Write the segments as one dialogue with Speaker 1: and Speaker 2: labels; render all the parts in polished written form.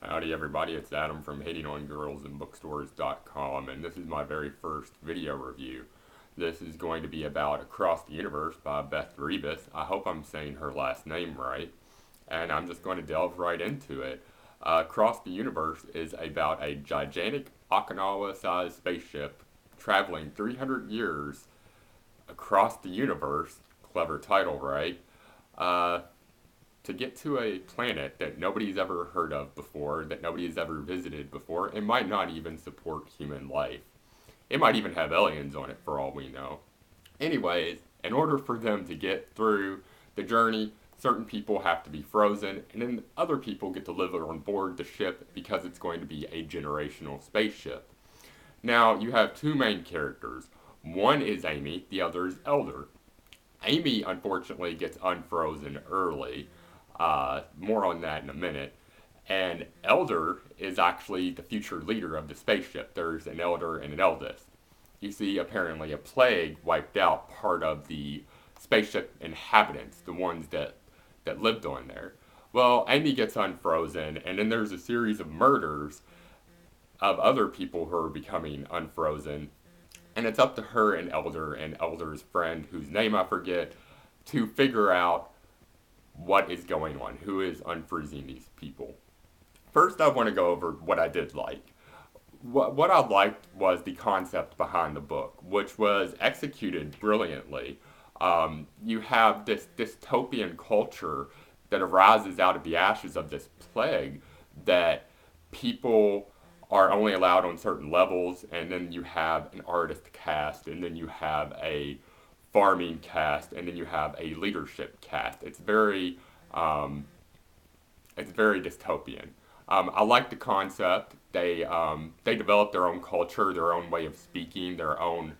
Speaker 1: Howdy everybody, it's Adam from hatingongirlsandbookstores.com, and this is my very first video review. This is going to be about Across the Universe by Beth Revis. I hope I'm saying her last name right, and I'm just going to delve right into it. Across the Universe is about a gigantic Okinawa-sized spaceship traveling 300 years across the universe, clever title, right? To get to a planet that nobody's ever heard of before, that nobody's ever visited before, it might not even support human life. It might even have aliens on it for all we know. Anyways, in order for them to get through the journey, certain people have to be frozen, and then other people get to live on board the ship because it's going to be a generational spaceship. Now, you have two main characters. One is Amy, the other is Elder. Amy, unfortunately, gets unfrozen early. More on that in a minute. And Elder is actually the future leader of the spaceship. There's an Elder and an Eldest. You see, apparently a plague wiped out part of the spaceship inhabitants, the ones that lived on there. Well, Amy gets unfrozen, and then there's a series of murders of other people who are becoming unfrozen. And it's up to her and Elder's friend, whose name I forget, to figure out what is going on, who is unfreezing these people. First, I want to go over what I did like. What I liked was the concept behind the book, which was executed brilliantly. You have this dystopian culture that arises out of the ashes of this plague that people are only allowed on certain levels, and then you have an artist cast, and then you have a farming cast, and then you have a leadership cast. It's very dystopian. I like the concept. They develop their own culture, their own way of speaking, their own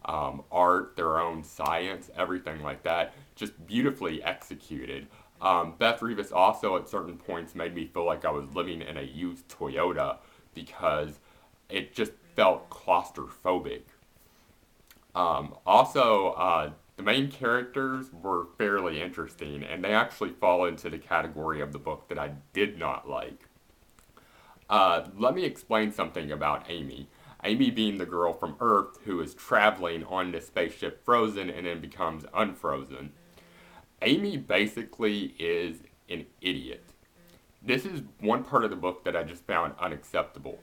Speaker 1: art, their own science, everything like that. Just beautifully executed. Beth Revis also at certain points made me feel like I was living in a used Toyota because it just felt claustrophobic. The main characters were fairly interesting, and they actually fall into the category of the book that I did not like. Let me explain something about Amy. Amy being the girl from Earth who is traveling on this spaceship frozen and then becomes unfrozen. Amy basically is an idiot. This is one part of the book that I just found unacceptable.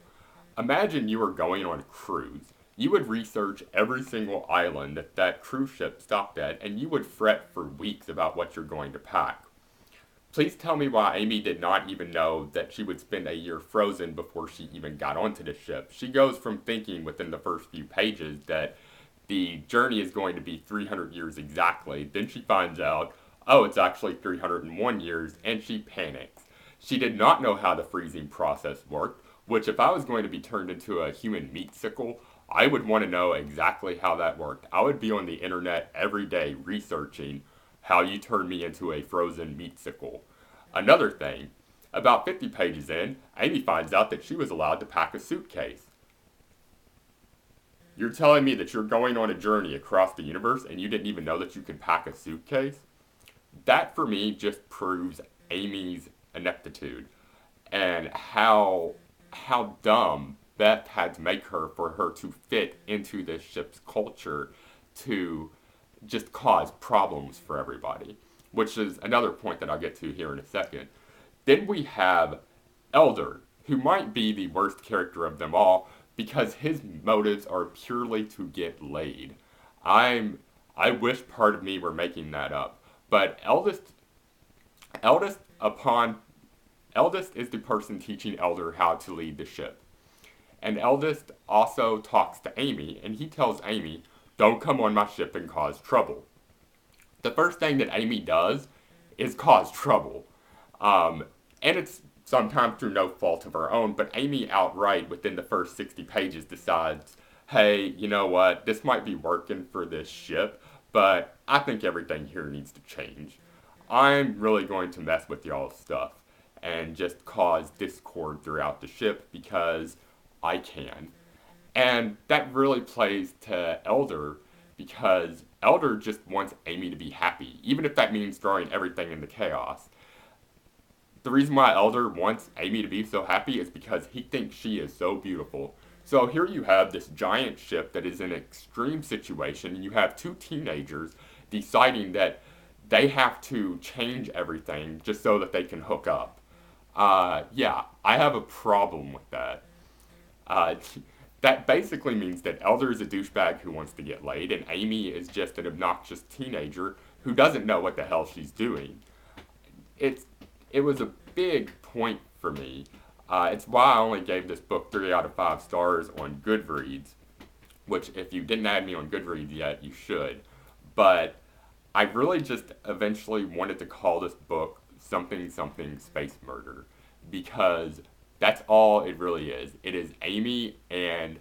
Speaker 1: Imagine you were going on a cruise. You would research every single island that cruise ship stopped at, and you would fret for weeks about what you're going to pack. Please tell me why Amy did not even know that she would spend a year frozen before she even got onto the ship. She goes from thinking within the first few pages that the journey is going to be 300 years exactly. Then she finds out, oh, it's actually 301 years, and she panics. She did not know how the freezing process worked, which if I was going to be turned into a human meat sickle, I would want to know exactly how that worked. I would be on the internet every day researching how you turn me into a frozen meat sickle. Another thing, about 50 pages in, Amy finds out that she was allowed to pack a suitcase. You're telling me that you're going on a journey across the universe and you didn't even know that you could pack a suitcase? That for me just proves Amy's ineptitude and how dumb Beth had to make her for her to fit into this ship's culture to just cause problems for everybody, which is another point that I'll get to here in a second. Then we have Elder, who might be the worst character of them all because his motives are purely to get laid. I wish part of me were making that up, but Eldest is the person teaching Elder how to lead the ship. And Eldest also talks to Amy, and he tells Amy, don't come on my ship and cause trouble. The first thing that Amy does is cause trouble. And it's sometimes through no fault of her own, but Amy outright within the first 60 pages decides, hey, you know what, this might be working for this ship, but I think everything here needs to change. I'm really going to mess with y'all's stuff and just cause discord throughout the ship because I can. And that really plays to Elder because Elder just wants Amy to be happy, even if that means throwing everything into chaos. the reason why Elder wants Amy to be so happy is because he thinks she is so beautiful. So here you have this giant ship that is in an extreme situation, and you have two teenagers deciding that they have to change everything just so that they can hook up. Yeah, I have a problem with that. Uh, that basically means that Elder is a douchebag who wants to get laid, and Amy is just an obnoxious teenager who doesn't know what the hell she's doing. It's it was a big point for me. It's why I only gave this book 3 out of 5 stars on Goodreads, which if you didn't add me on Goodreads yet, you should. But I really just eventually wanted to call this book something something space murder because that's all it really is. It is Amy and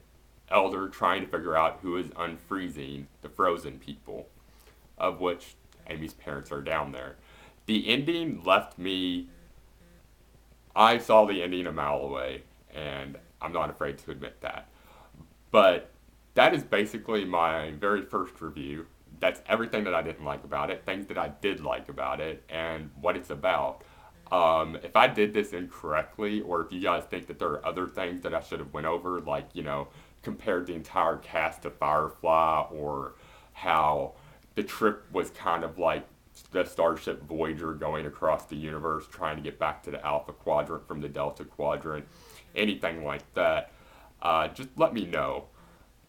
Speaker 1: Elder trying to figure out who is unfreezing the frozen people, of which Amy's parents are down there. The ending left me. I saw the ending a mile away, and I'm not afraid to admit that. But that is basically my very first review. That's everything that I didn't like about it, things that I did like about it, and what it's about. If I did this incorrectly, or if you guys think that there are other things that I should have went over, like compared the entire cast to Firefly, or how the trip was kind of like the Starship Voyager going across the universe trying to get back to the Alpha Quadrant from the Delta Quadrant, anything like that, just let me know.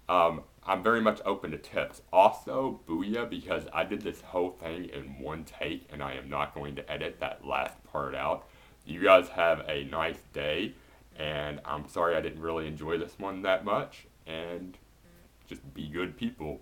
Speaker 1: I'm very much open to tips. Also, booyah, because I did this whole thing in one take and I am not going to edit that last part out. You guys have a nice day, and I'm sorry I didn't really enjoy this one that much, and just be good people.